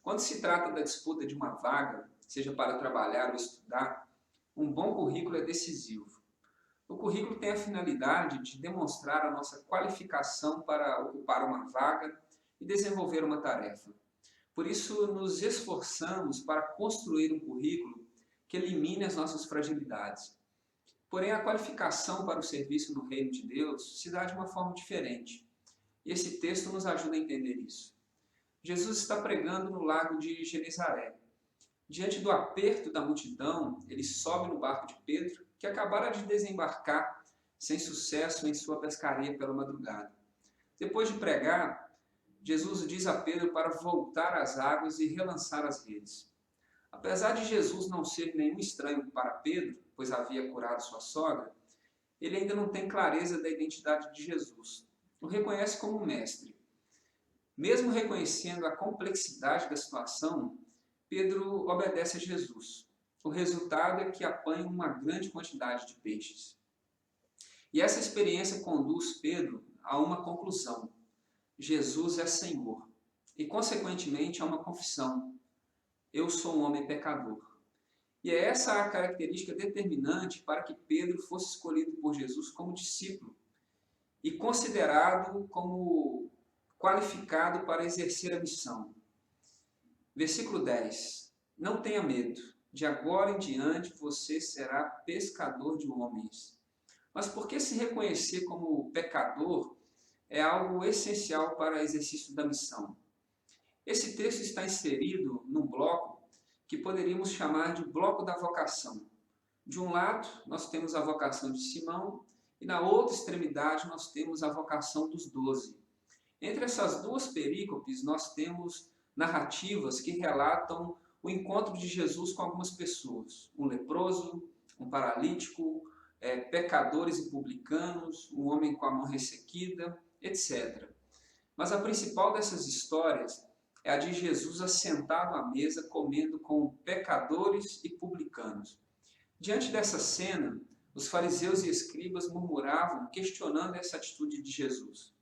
Quando se trata da disputa de uma vaga, seja para trabalhar ou estudar, um bom currículo é decisivo. O currículo tem a finalidade de demonstrar a nossa qualificação para ocupar uma vaga e desenvolver uma tarefa. Por isso, nos esforçamos para construir um currículo que elimine as nossas fragilidades. Porém, a qualificação para o serviço no reino de Deus se dá de uma forma diferente. E esse texto nos ajuda a entender isso. Jesus está pregando no lago de Genezaré. Diante do aperto da multidão, ele sobe no barco de Pedro, que acabara de desembarcar sem sucesso em sua pescaria pela madrugada. Depois de pregar, Jesus diz a Pedro para voltar às águas e relançar as redes. Apesar de Jesus não ser nenhum estranho para Pedro, pois havia curado sua sogra, ele ainda não tem clareza da identidade de Jesus. O reconhece como mestre. Mesmo reconhecendo a complexidade da situação, Pedro obedece a Jesus. O resultado é que apanha uma grande quantidade de peixes. E essa experiência conduz Pedro a uma conclusão: Jesus é Senhor. E, consequentemente, a uma confissão: eu sou um homem pecador. E é essa a característica determinante para que Pedro fosse escolhido por Jesus como discípulo e considerado como qualificado para exercer a missão. Versículo 10. Não tenha medo, de agora em diante você será pescador de homens. Mas por que se reconhecer como pecador é algo essencial para o exercício da missão? Esse texto está inserido num bloco que poderíamos chamar de bloco da vocação. De um lado, nós temos a vocação de Simão e na outra extremidade nós temos a vocação dos 12. Entre essas duas perícopes, nós temos narrativas que relatam o encontro de Jesus com algumas pessoas. Um leproso, um paralítico, pecadores e publicanos, um homem com a mão ressequida, etc. Mas a principal dessas histórias é a de Jesus assentado à mesa comendo com pecadores e publicanos. Diante dessa cena, os fariseus e escribas murmuravam, questionando essa atitude de Jesus.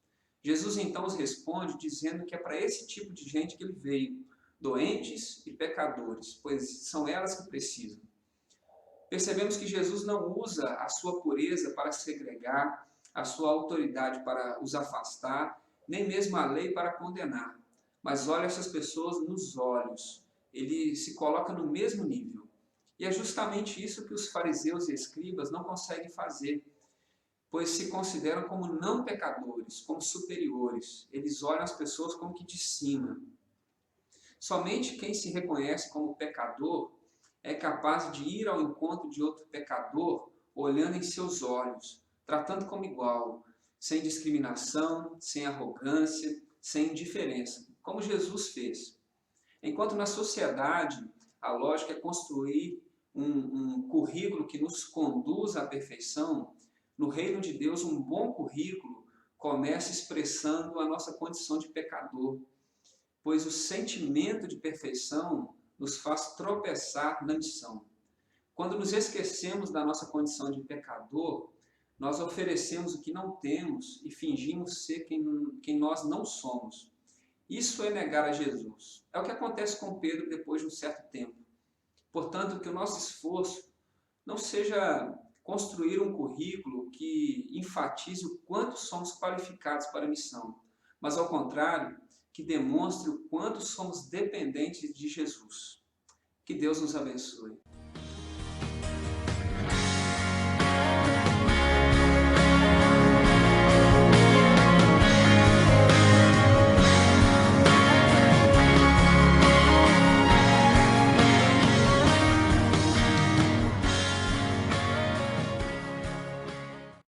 Jesus então os responde dizendo que é para esse tipo de gente que ele veio, doentes e pecadores, pois são elas que precisam. Percebemos que Jesus não usa a sua pureza para segregar, a sua autoridade para os afastar, nem mesmo a lei para condenar, mas olha essas pessoas nos olhos, ele se coloca no mesmo nível. E é justamente isso que os fariseus e escribas não conseguem fazer, pois se consideram como não pecadores, como superiores. Eles olham as pessoas como que de cima. Somente quem se reconhece como pecador é capaz de ir ao encontro de outro pecador, olhando em seus olhos, tratando como igual, sem discriminação, sem arrogância, sem indiferença, como Jesus fez. Enquanto na sociedade a lógica é construir um currículo que nos conduz à perfeição, no reino de Deus, um bom currículo começa expressando a nossa condição de pecador, pois o sentimento de perfeição nos faz tropeçar na missão. Quando nos esquecemos da nossa condição de pecador, nós oferecemos o que não temos e fingimos ser quem nós não somos. Isso é negar a Jesus. É o que acontece com Pedro depois de um certo tempo. Portanto, que o nosso esforço não seja construir um currículo que enfatize o quanto somos qualificados para a missão, mas ao contrário, que demonstre o quanto somos dependentes de Jesus. Que Deus nos abençoe.